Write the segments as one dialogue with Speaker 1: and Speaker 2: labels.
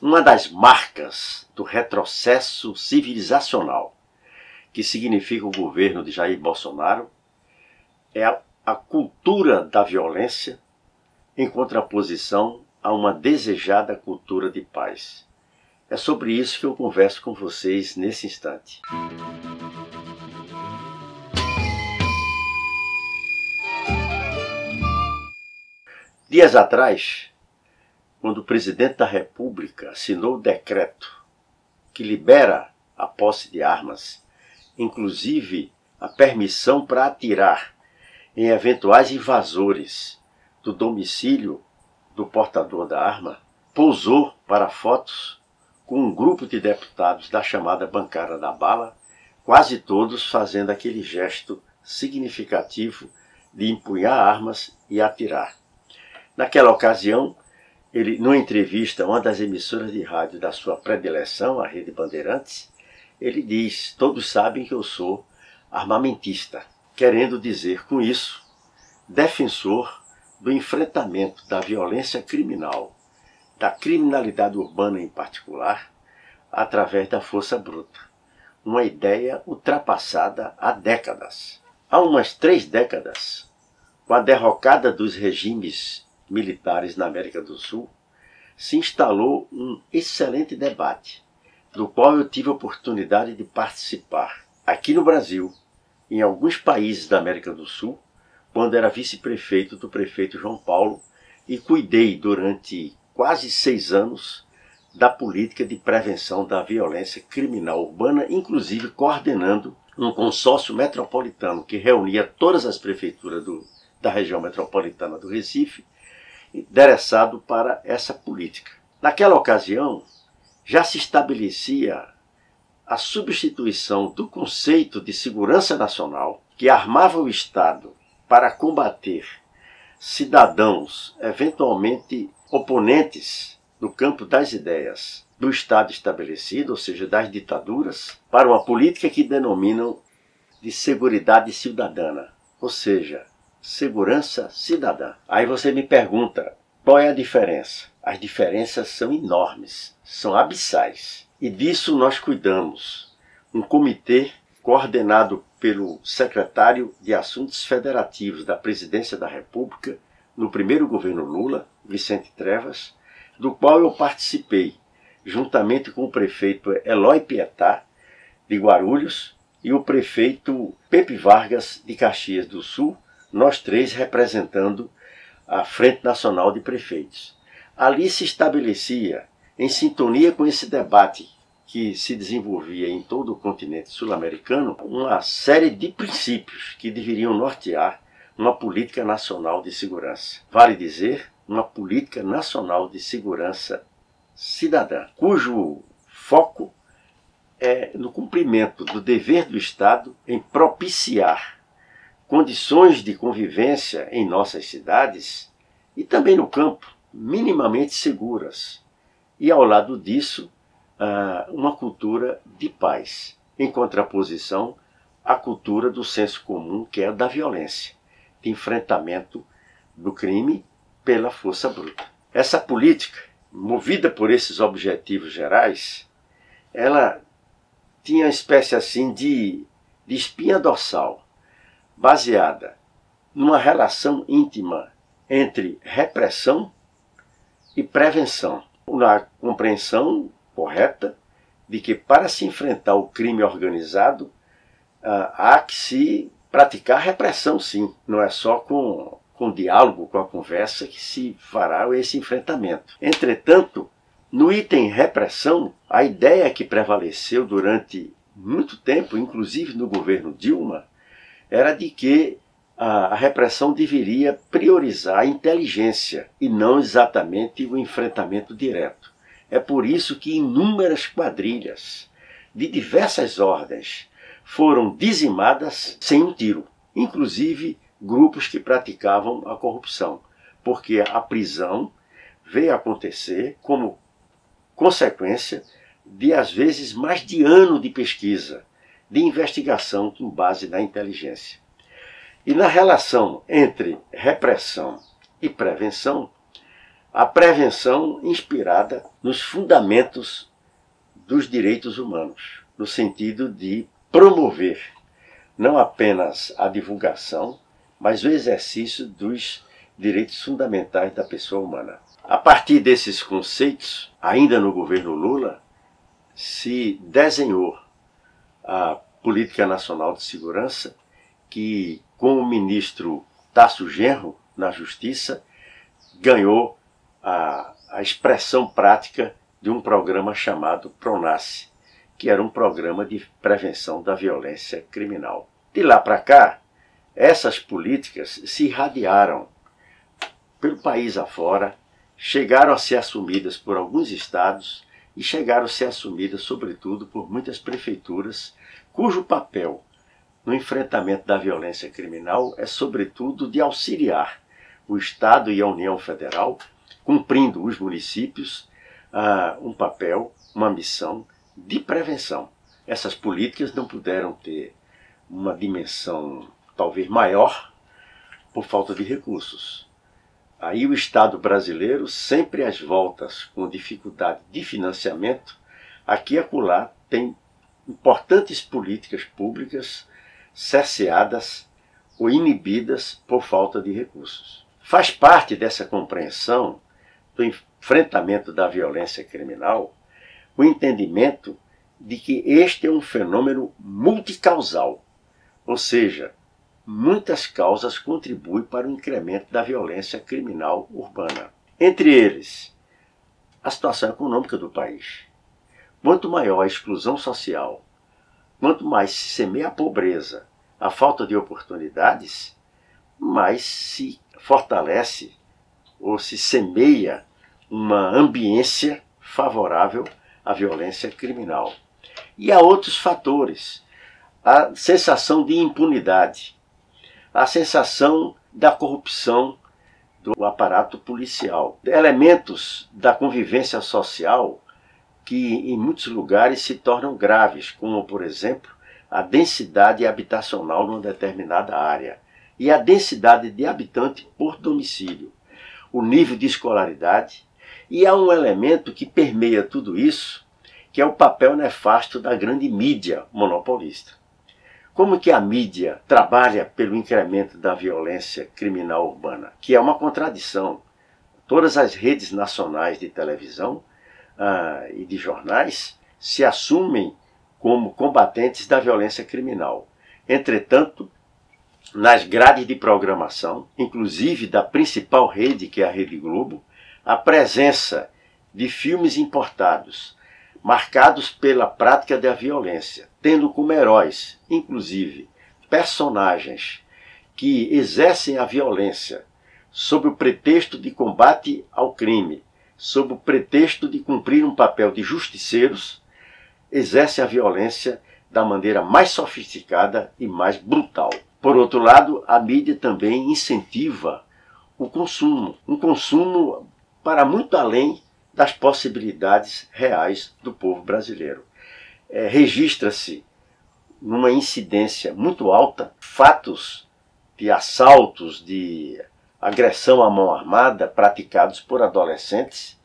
Speaker 1: Uma das marcas do retrocesso civilizacional que significa o governo de Jair Bolsonaro é a cultura da violência em contraposição a uma desejada cultura de paz. É sobre isso que eu converso com vocês nesse instante. Dias atrás, quando o presidente da República assinou o decreto que libera a posse de armas, inclusive a permissão para atirar em eventuais invasores do domicílio do portador da arma, pousou para fotos com um grupo de deputados da chamada bancada da bala, quase todos fazendo aquele gesto significativo de empunhar armas e atirar. Naquela ocasião, ele, numa entrevista a uma das emissoras de rádio da sua predileção, a Rede Bandeirantes, ele diz: todos sabem que eu sou armamentista, querendo dizer com isso, defensor do enfrentamento da violência criminal, da criminalidade urbana em particular, através da força bruta. Uma ideia ultrapassada há décadas. Há umas 3 décadas, com a derrocada dos regimes militares na América do Sul, se instalou um excelente debate, do qual eu tive a oportunidade de participar aqui no Brasil, em alguns países da América do Sul, quando era vice-prefeito do prefeito João Paulo, e cuidei durante quase 6 anos da política de prevenção da violência criminal urbana, inclusive coordenando um consórcio metropolitano que reunia todas as prefeituras da região metropolitana do Recife, endereçado para essa política. Naquela ocasião, já se estabelecia a substituição do conceito de segurança nacional, que armava o Estado para combater cidadãos eventualmente oponentes no campo das ideias do Estado estabelecido, ou seja, das ditaduras, para uma política que denominam de seguridade cidadana, ou seja, segurança cidadã. Aí você me pergunta, qual é a diferença? As diferenças são enormes, são abissais. E disso nós cuidamos. Um comitê coordenado pelo secretário de Assuntos Federativos da Presidência da República, no primeiro governo Lula, Vicente Trevas, do qual eu participei, juntamente com o prefeito Eloy Pietá, de Guarulhos, e o prefeito Pepe Vargas, de Caxias do Sul, nós 3 representando a Frente Nacional de Prefeitos. Ali se estabelecia, em sintonia com esse debate que se desenvolvia em todo o continente sul-americano, uma série de princípios que deveriam nortear uma política nacional de segurança. Vale dizer, uma política nacional de segurança cidadã, cujo foco é no cumprimento do dever do Estado em propiciar condições de convivência em nossas cidades e também no campo, minimamente seguras. E ao lado disso, uma cultura de paz, em contraposição à cultura do senso comum, que é a da violência, de enfrentamento do crime pela força bruta. Essa política, movida por esses objetivos gerais, ela tinha uma espécie assim de espinha dorsal, baseada numa relação íntima entre repressão e prevenção, na compreensão correta de que para se enfrentar o crime organizado há que se praticar repressão, sim. Não é só com diálogo, com a conversa que se fará esse enfrentamento. Entretanto, no item repressão, a ideia que prevaleceu durante muito tempo, inclusive no governo Dilma, era de que a repressão deveria priorizar a inteligência e não exatamente o enfrentamento direto. É por isso que inúmeras quadrilhas de diversas ordens foram dizimadas sem um tiro, inclusive grupos que praticavam a corrupção, porque a prisão veio a acontecer como consequência de, às vezes, mais de ano de pesquisa, de investigação com base na inteligência. E na relação entre repressão e prevenção, a prevenção inspirada nos fundamentos dos direitos humanos, no sentido de promover não apenas a divulgação, mas o exercício dos direitos fundamentais da pessoa humana. A partir desses conceitos, ainda no governo Lula, se desenhou a Política Nacional de Segurança, que, com o ministro Tasso Genro, na Justiça, ganhou a expressão prática de um programa chamado PRONASSE, que era um programa de prevenção da violência criminal. De lá para cá, essas políticas se irradiaram pelo país afora, chegaram a ser assumidas por alguns estados e chegaram a ser assumidas, sobretudo, por muitas prefeituras, cujo papel no enfrentamento da violência criminal é, sobretudo, de auxiliar o Estado e a União Federal, cumprindo os municípios um papel, uma missão de prevenção. Essas políticas não puderam ter uma dimensão talvez maior por falta de recursos. Aí o Estado brasileiro, sempre às voltas com dificuldade de financiamento, aqui e acolá tem importantes políticas públicas cerceadas ou inibidas por falta de recursos. Faz parte dessa compreensão do enfrentamento da violência criminal o entendimento de que este é um fenômeno multicausal, ou seja, muitas causas contribuem para o incremento da violência criminal urbana. Entre eles, a situação econômica do país. Quanto maior a exclusão social, quanto mais se semeia a pobreza, a falta de oportunidades, mais se fortalece ou se semeia uma ambiência favorável à violência criminal. E há outros fatores. A sensação de impunidade, a sensação da corrupção do aparato policial, elementos da convivência social que em muitos lugares se tornam graves, como, por exemplo, a densidade habitacional numa determinada área e a densidade de habitante por domicílio, o nível de escolaridade, e há um elemento que permeia tudo isso, que é o papel nefasto da grande mídia monopolista. Como que a mídia trabalha pelo incremento da violência criminal urbana? Que é uma contradição. Todas as redes nacionais de televisão e de jornais se assumem como combatentes da violência criminal. Entretanto, nas grades de programação, inclusive da principal rede, que é a Rede Globo, a presença de filmes importados, marcados pela prática da violência, tendo como heróis, inclusive, personagens que exercem a violência sob o pretexto de combate ao crime, sob o pretexto de cumprir um papel de justiceiros, exercem a violência da maneira mais sofisticada e mais brutal. Por outro lado, a mídia também incentiva o consumo, um consumo para muito além das possibilidades reais do povo brasileiro. Registra-se numa incidência muito alta fatos de assaltos, de agressão à mão armada praticados por adolescentes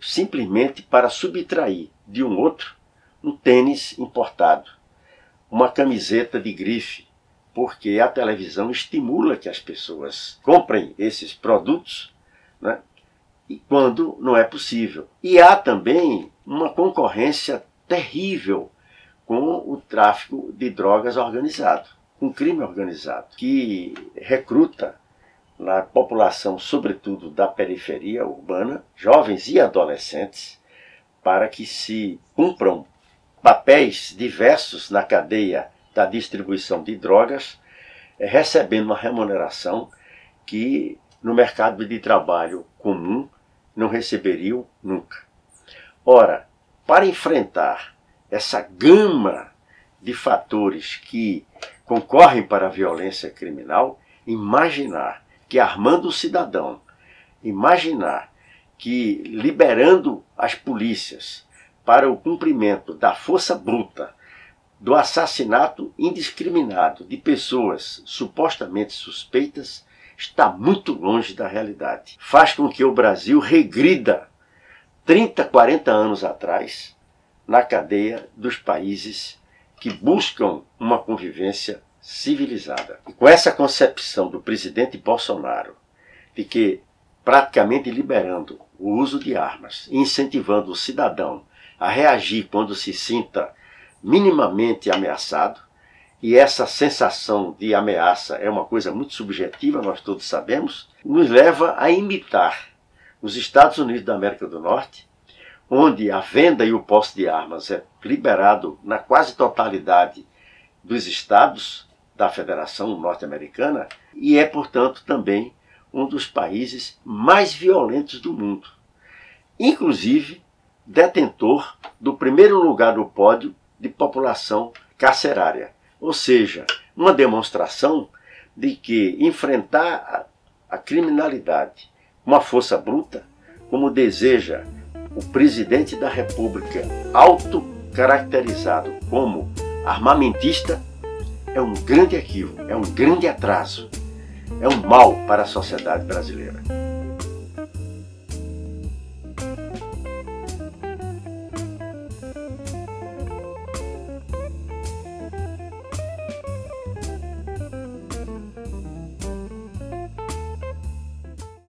Speaker 1: simplesmente para subtrair de um outro um tênis importado, uma camiseta de grife, porque a televisão estimula que as pessoas comprem esses produtos, né? E quando não é possível. E há também uma concorrência terrível com o tráfico de drogas organizado, com o crime organizado, que recruta na população, sobretudo da periferia urbana, jovens e adolescentes, para que se cumpram papéis diversos na cadeia da distribuição de drogas, recebendo uma remuneração que no mercado de trabalho comum não receberiam nunca. Ora, para enfrentar essa gama de fatores que concorrem para a violência criminal, imaginar que armando o cidadão, imaginar que liberando as polícias para o cumprimento da força bruta, do assassinato indiscriminado de pessoas supostamente suspeitas, está muito longe da realidade. Faz com que o Brasil regrida 30, 40 anos atrás na cadeia dos países que buscam uma convivência civilizada. E com essa concepção do presidente Bolsonaro de que, praticamente liberando o uso de armas, incentivando o cidadão a reagir quando se sinta minimamente ameaçado, e essa sensação de ameaça é uma coisa muito subjetiva, nós todos sabemos, nos leva a imitar os Estados Unidos da América do Norte, onde a venda e o posse de armas é liberado na quase totalidade dos estados da Federação Norte-Americana e é, portanto, também um dos países mais violentos do mundo. Inclusive, detentor do primeiro lugar do pódio de população carcerária. Ou seja, uma demonstração de que enfrentar a criminalidade com uma força bruta, como deseja o presidente da República, autocaracterizado como armamentista, é um grande equívoco, é um grande atraso, é um mal para a sociedade brasileira.